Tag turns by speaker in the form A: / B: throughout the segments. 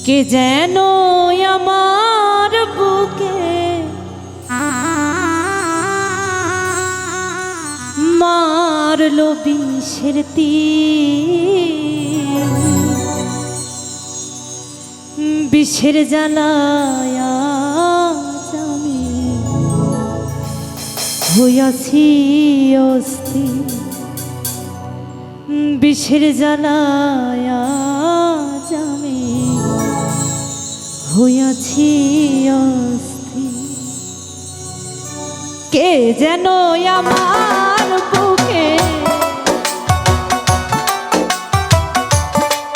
A: কে যেন আমার বুকে মারলো বিষের তীর, বিষের জ্বালায় আজ আমি হইয়াছি অস্থির, বিষের জ্বালায় আজ আমি হইয়াছি অস্থির। কে যেন আমার বুকে,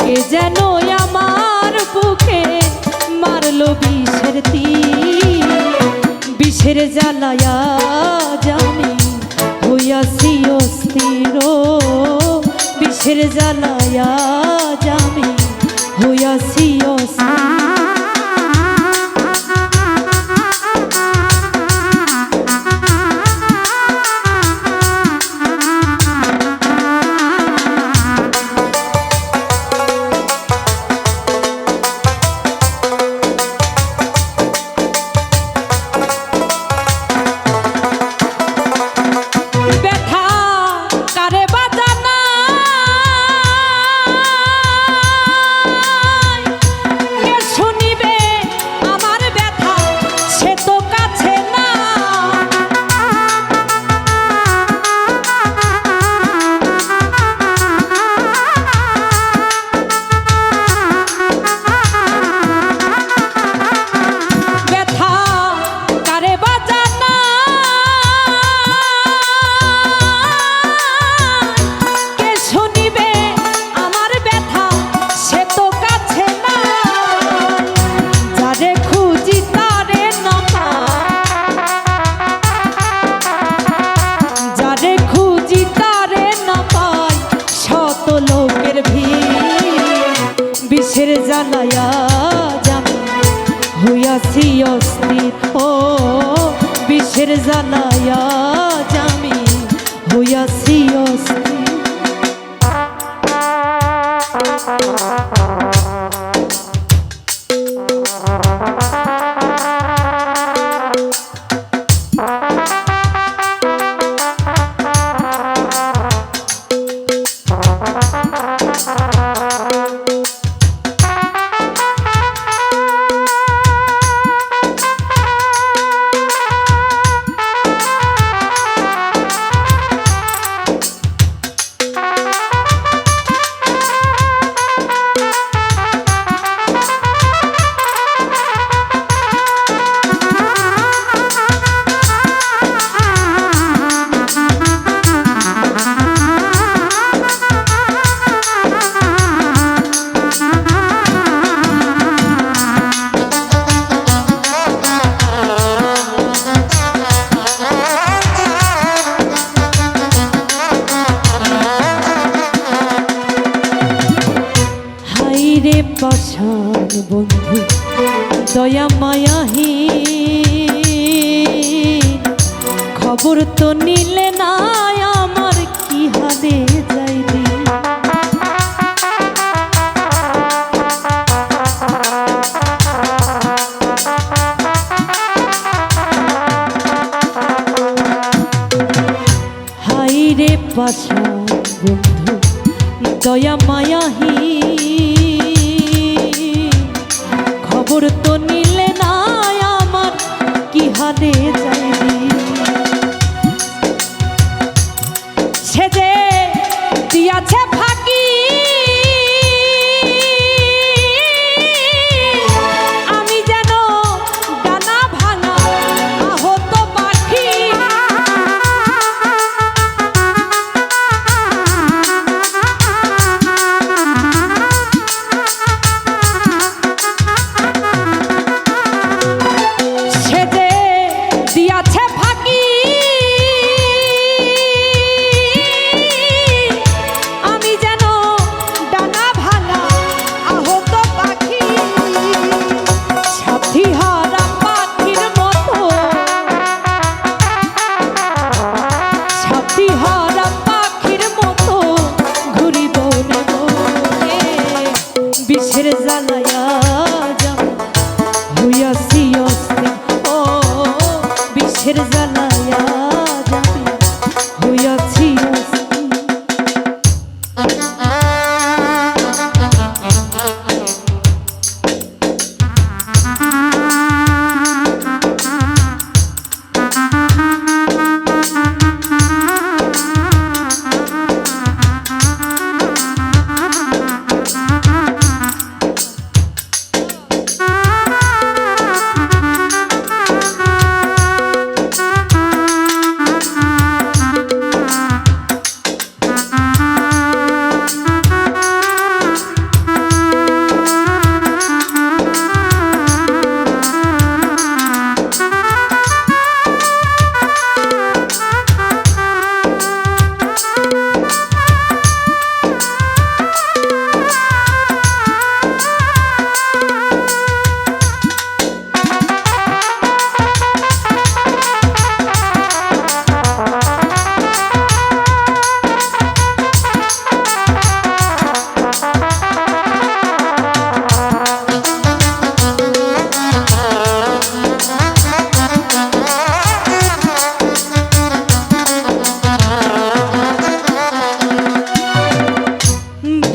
A: কে যেন আমার বুকে মারলো বিষের তীর, বিষের জ্বালায় আজ আমি হইয়াছি অস্থির, বিষের জ্বালায় আজ আমি হইয়াছি অস্থির। বিষের জ্বালায় আজ আমি হইয়াছি অস্থির, ও বিষের জ্বালায় আজ আমি হইয়াছি অস্থির। রে পাষাণ বন্ধু দয়া মায়াহীন, খবর তো নিলে না আমার কি হালে যাইবি। হাই রে পাষাণ বন্ধু দয়া মায়াহীন, খবর তো নিলে না আমার কি হালে যাইবি। সে যে দিয়াছে ফাঁকি আমি যেন ডানা ভাঙা আহত পাখি, আমি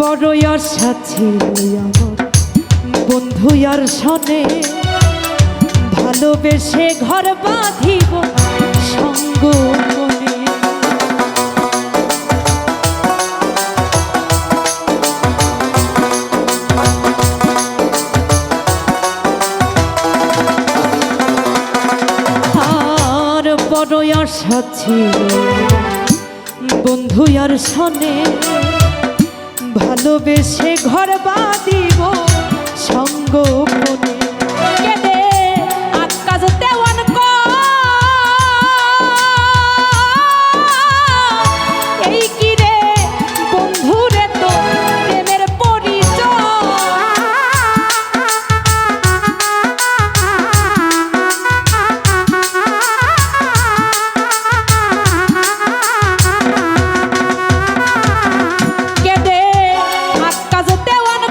A: বড়ই আশা ছিল আমার বন্ধু আর শোনে, ভালোবেসে ঘর বাঁধিব সঙ্গ মনে। আর বড়ই আশা ছিল বন্ধু আর শোনে, ভালোবেসে ঘর বাঁধিব সঙ্গ মনে। কেঁদে আকাশ দেওয়ান এই কি রে বন্ধু রে তো প্রেমের পরিচয়। কেঁদে আকাশ দেওয়ান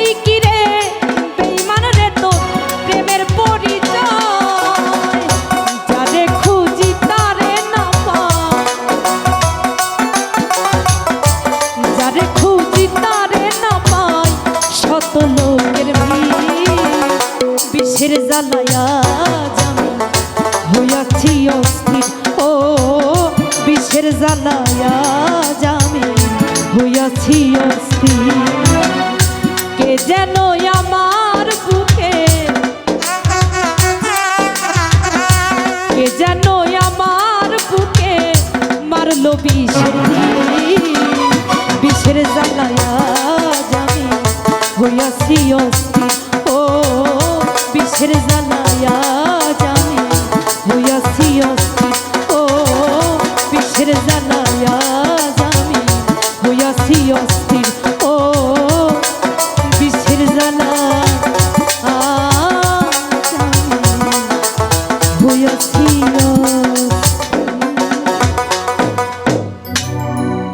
A: এই কি রে বেঈমান রে তো প্রেমের পরিচয়। যারে খুঁজি তারে না পাই, যারে খুঁজি তারে না পাই, শত লোকের ভিড় বিষের জ্বালায়া জামি হইয়াছি অস্থির। ও বিষের জ্বালায়া জামি হইয়াছি অস্থির। কে যেন আমার বুকে, কে যেন আমার বুকে মারলো বিষের তীর। বিষের জ্বালায়া জামি হইয়াছি অস্থির। ও বিষের জ্বালায়া